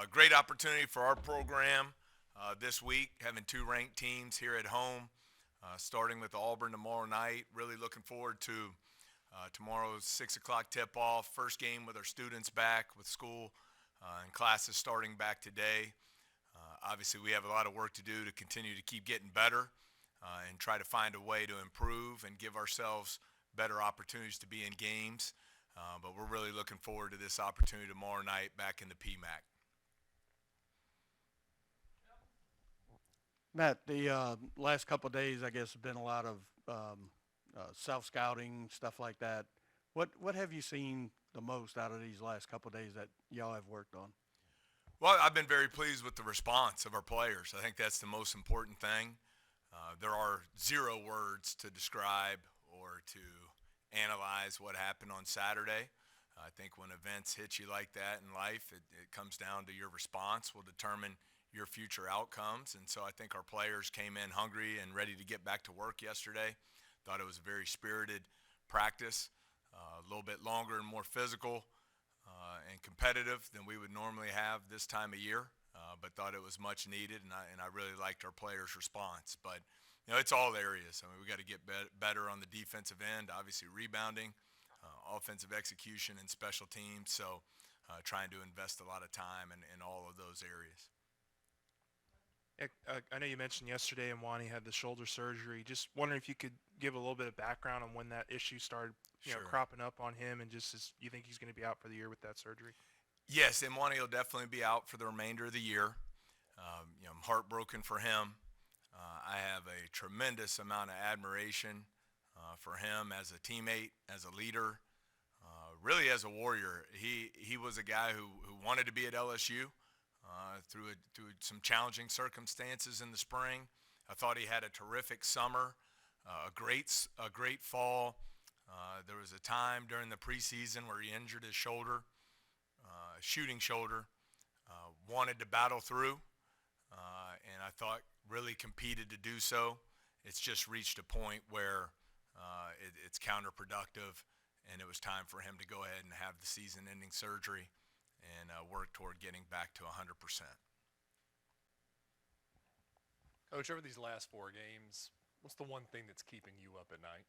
Great opportunity for our program this week, having two ranked teams here at home, starting with Auburn tomorrow night. Really looking forward to tomorrow's 6 o'clock tip-off, first game with our students back with school and classes starting back today. Obviously, we have a lot of work to do to continue to keep getting better and try to find a way to improve and give ourselves better opportunities to be in games. But we're really looking forward to this opportunity tomorrow night back in the PMAC. Matt, the last couple of days, I guess, have been a lot of self-scouting, stuff like that. What have you seen the most out of these last couple of days that y'all have worked on? Well, I've been very pleased with the response of our players. I think that's the most important thing. There are zero words to describe or to analyze what happened on Saturday. I think when events hit you like that in life, it comes down to your response will determine your future outcomes. And so I think our players came in hungry and ready to get back to work yesterday. Thought it was a very spirited practice, a little bit longer and more physical and competitive than we would normally have this time of year, but thought it was much needed, and I really liked our players' response. But, it's all areas. I mean, we got to get better on the defensive end, obviously rebounding, offensive execution, and special teams. So trying to invest a lot of time in all of those areas. I know you mentioned yesterday Wani had the shoulder surgery. Just wondering if you could give a little bit of background on when that issue started, Sure. cropping up on him, and just you think he's going to be out for the year with that surgery? Yes, Mwani will definitely be out for the remainder of the year. I'm heartbroken for him. I have a tremendous amount of admiration for him as a teammate, as a leader, really as a warrior. He was a guy who wanted to be at LSU through some challenging circumstances in the spring. I thought he had a terrific summer, a great fall. There was a time during the preseason where he injured his shoulder, shooting shoulder, wanted to battle through, and I thought really competed to do so. It's just reached a point where it's counterproductive, and it was time for him to go ahead and have the season-ending surgery and work toward getting back to 100%. Coach, over these last 4 games, what's the one thing that's keeping you up at night?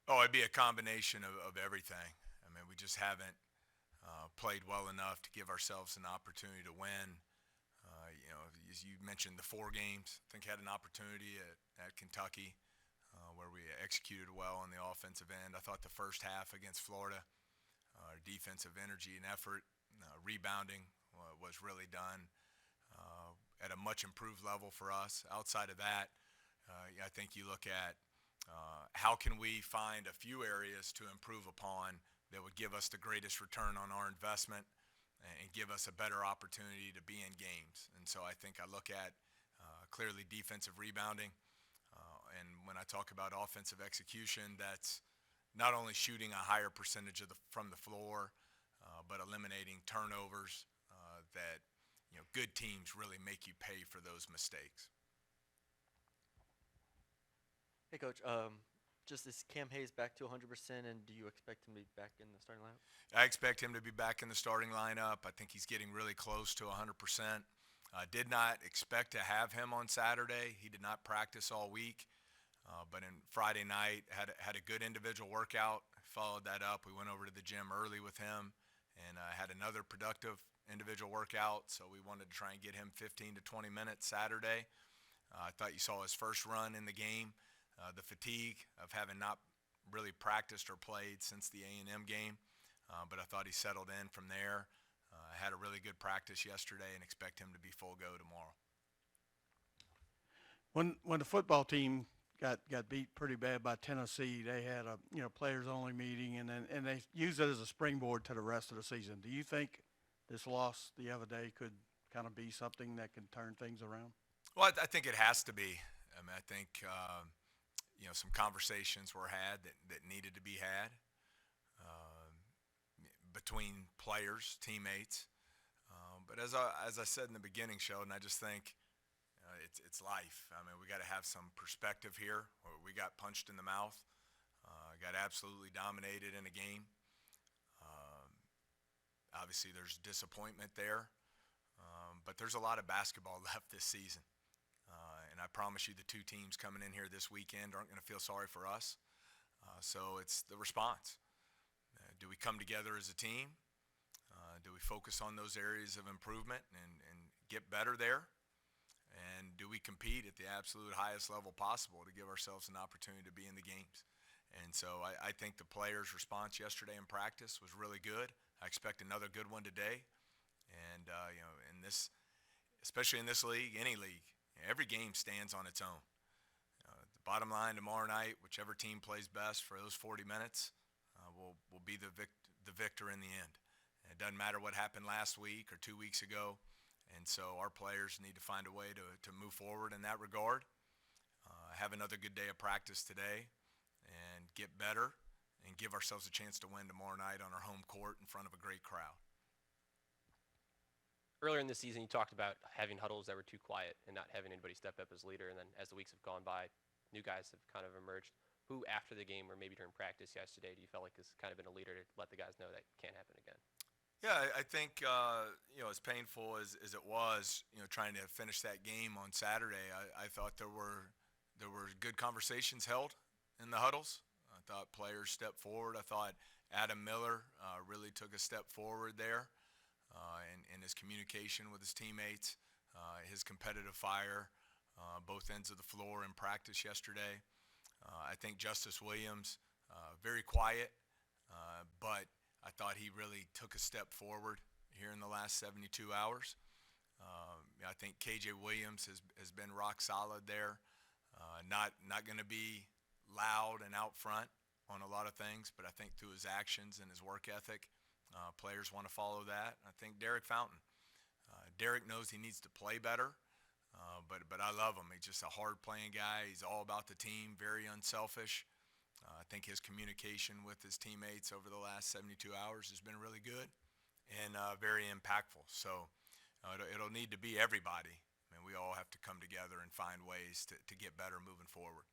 Oh, it'd be a combination of everything. I mean, we just haven't played well enough to give ourselves an opportunity to win. As you mentioned, the 4 games, I think had an opportunity at Kentucky where we executed well on the offensive end. I thought the first half against Florida, our defensive energy and effort, rebounding was really done at a much improved level for us. Outside of that, I think you look at how can we find a few areas to improve upon that would give us the greatest return on our investment and give us a better opportunity to be in games. And so I think I look at clearly defensive rebounding, and when I talk about offensive execution, that's not only shooting a higher percentage from the floor, but eliminating turnovers that good teams really make you pay for those mistakes. Hey, Coach. Just is Cam Hayes back to 100%, and do you expect him to be back in the starting lineup? I expect him to be back in the starting lineup. I think he's getting really close to 100%. Did not expect to have him on Saturday. He did not practice all week, but in Friday night had a good individual workout. Followed that up. We went over to the gym early with him and had another productive individual workout. So we wanted to try and get him 15 to 20 minutes Saturday. I thought you saw his first run in the game. The fatigue of having not really practiced or played since the A&M game, but I thought he settled in from there. Had a really good practice yesterday and expect him to be full go tomorrow. When the football team got beat pretty bad by Tennessee, they had a players only meeting, and they used it as a springboard to the rest of the season. Do you think this loss the other day could kind of be something that can turn things around? Well, I think it has to be. I mean, I think some conversations were had that needed to be had between players, teammates. But as I said in the beginning, Sheldon, I just think it's life. I mean, we got to have some perspective here. We got punched in the mouth, got absolutely dominated in a game. Obviously, there's disappointment there, but there's a lot of basketball left this season. And I promise you the two teams coming in here this weekend aren't going to feel sorry for us. So it's the response. Do we come together as a team? Do we focus on those areas of improvement and get better there? And do we compete at the absolute highest level possible to give ourselves an opportunity to be in the games? And so I think the players' response yesterday in practice was really good. I expect another good one today. And, in this, especially in this league, any league, every game stands on its own. The bottom line tomorrow night, whichever team plays best for those 40 minutes will be the victor in the end. And it doesn't matter what happened last week or 2 weeks ago. And so our players need to find a way to move forward in that regard. Have another good day of practice today and get better and give ourselves a chance to win tomorrow night on our home court in front of a great crowd. Earlier in the season, you talked about having huddles that were too quiet and not having anybody step up as leader. And then as the weeks have gone by, new guys have kind of emerged. Who, after the game or maybe during practice yesterday, do you feel like has kind of been a leader to let the guys know that can't happen again? Yeah, I think, as painful as it was, trying to finish that game on Saturday, I thought there were good conversations held in the huddles. I thought players stepped forward. I thought Adam Miller really took a step forward there in his communication with his teammates, his competitive fire, both ends of the floor in practice yesterday. I think Justice Williams, very quiet, but I thought he really took a step forward here in the last 72 hours. I think KJ Williams has been rock solid there. Not going to be loud and out front on a lot of things, but I think through his actions and his work ethic, players want to follow that. I think Derek Fountain. Derek knows he needs to play better, but I love him. He's just a hard-playing guy. He's all about the team, very unselfish. I think his communication with his teammates over the last 72 hours has been really good and very impactful. So it'll need to be everybody. I mean, we all have to come together and find ways to get better moving forward.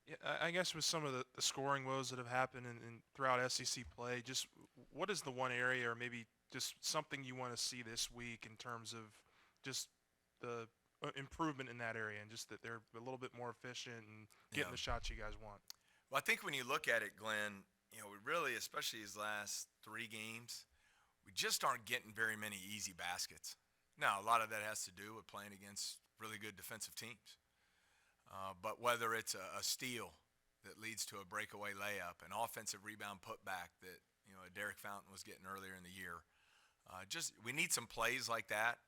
Yeah, I guess with some of the scoring woes that have happened in throughout SEC play, just what is the one area or maybe just something you want to see this week in terms of just the improvement in that area and just that they're a little bit more efficient and getting the shots you guys want? Well, I think when you look at it, Glenn, we really, especially these last 3 games, we just aren't getting very many easy baskets. Now, a lot of that has to do with playing against really good defensive teams. But whether it's a steal that leads to a breakaway layup, an offensive rebound putback that Derek Fountain was getting earlier in the year, we need some plays like that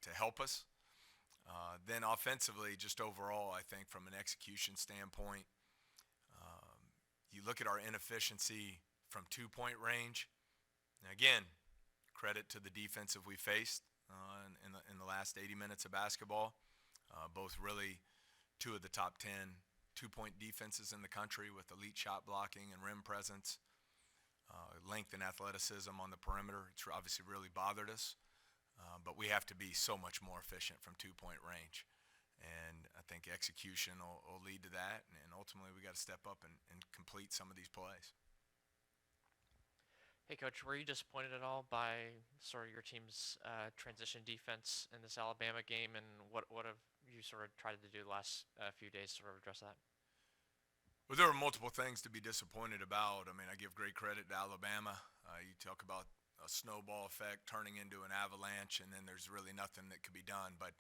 to help us. Then offensively, just overall, I think from an execution standpoint, you look at our inefficiency from 2-point range. And again, credit to the defensive we faced in the last 80 minutes of basketball. Both really 2 of the top 10 2-point defenses in the country with elite shot blocking and rim presence. Length and athleticism on the perimeter. It's obviously really bothered us. But we have to be so much more efficient from 2-point range. And I think execution will lead to that. And ultimately, we got to step up and complete some of these plays. Hey, Coach, were you disappointed at all by sort of your team's transition defense in this Alabama game? And what have you sort of tried to do the last few days to sort of address that? Well, there were multiple things to be disappointed about. I mean, I give great credit to Alabama. You talk about a snowball effect turning into an avalanche, and then there's really nothing that could be done. But,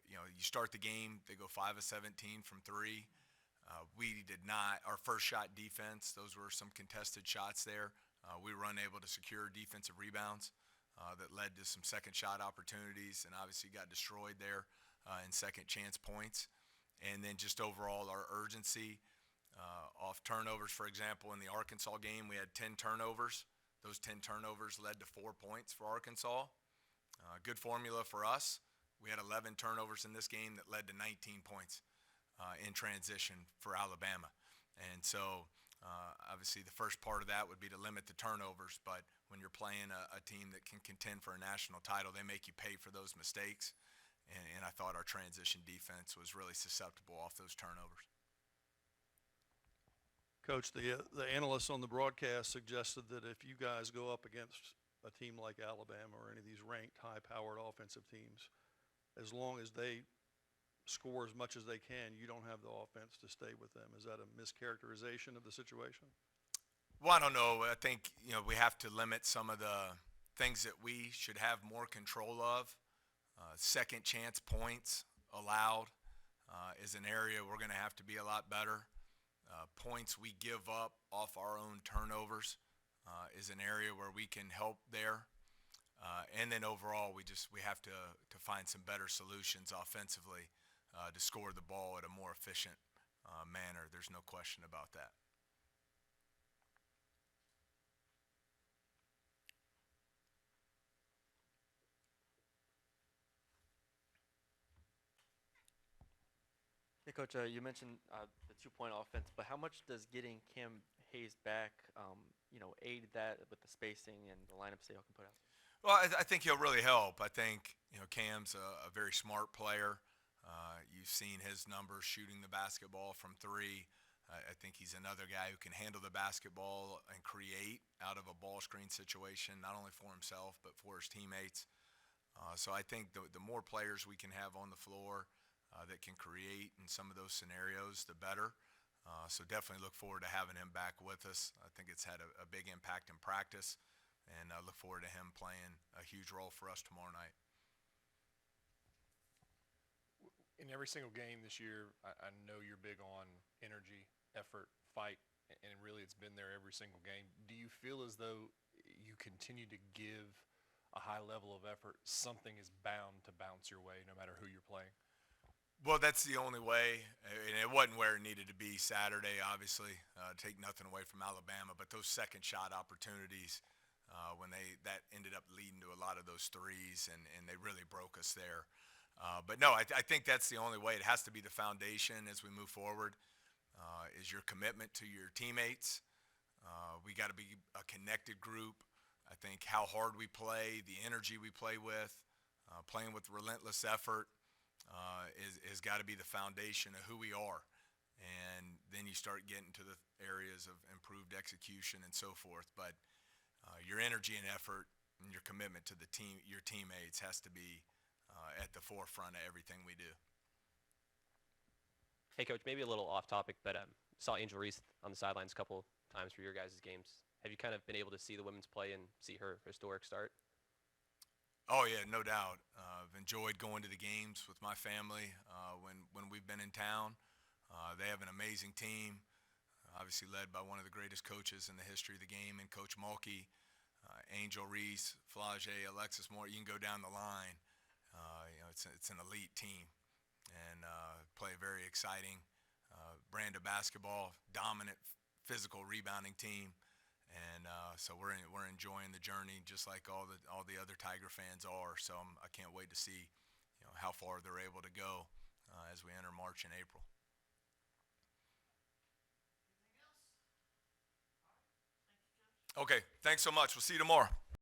you start the game, they go 5 of 17 from 3. We did not, our first shot defense, those were some contested shots there. We were unable to secure defensive rebounds that led to some second shot opportunities and obviously got destroyed there in second chance points. And then just overall our urgency off turnovers, for example, in the Arkansas game, we had 10 turnovers. Those 10 turnovers led to 4 points for Arkansas. Good formula for us. We had 11 turnovers in this game that led to 19 points in transition for Alabama. And so obviously the first part of that would be to limit the turnovers, but when you're playing a team that can contend for a national title, they make you pay for those mistakes. And I thought our transition defense was really susceptible off those turnovers. Coach, the analysts on the broadcast suggested that if you guys go up against a team like Alabama or any of these ranked, high-powered offensive teams, as long as they score as much as they can, you don't have the offense to stay with them. Is that a mischaracterization of the situation? Well, I don't know. I think, we have to limit some of the things that we should have more control of. Second chance points allowed is an area we're going to have to be a lot better. Points we give up off our own turnovers is an area where we can help there. And then overall, we have to find some better solutions offensively to score the ball at a more efficient manner. There's no question about that. Hey, Coach, you mentioned the 2-point offense, but how much does getting Cam Hayes back, aid that with the spacing and the lineups that y'all can put out? Well, I think he'll really help. I think, Cam's a very smart player. You've seen his numbers shooting the basketball from three. I think he's another guy who can handle the basketball and create out of a ball screen situation, not only for himself, but for his teammates. So I think the more players we can have on the floor that can create in some of those scenarios, the better. So definitely look forward to having him back with us. I think it's had a big impact in practice, and I look forward to him playing a huge role for us tomorrow night. In every single game this year, I know you're big on energy, effort, fight, and really it's been there every single game. Do you feel as though you continue to give a high level of effort, something is bound to bounce your way no matter who you're playing? Well, that's the only way, and it wasn't where it needed to be Saturday, obviously. Take nothing away from Alabama, but those second shot opportunities, when that ended up leading to a lot of those threes, and they really broke us there. But no, I think that's the only way. It has to be the foundation as we move forward, is your commitment to your teammates. We got to be a connected group. I think how hard we play, the energy we play with, playing with relentless effort, is got to be the foundation of who we are. And then you start getting to the areas of improved execution and so forth. But your energy and effort and your commitment to your teammates has to be at the forefront of everything we do. Hey, Coach, maybe a little off topic, but saw Angel Reese on the sidelines a couple times for your guys' games. Have you kind of been able to see the women's play and see her historic start? Oh yeah, no doubt. I've enjoyed going to the games with my family when we've been in town. They have an amazing team, obviously led by one of the greatest coaches in the history of the game, and Coach Mulkey, Angel Reese, Flage, Alexis Moore. You can go down the line. It's an elite team, and play a very exciting brand of basketball, dominant physical rebounding team. And so we're enjoying the journey just like all the other Tiger fans are. So I can't wait to see how far they're able to go as we enter March and April. Okay, thanks so much. We'll see you tomorrow.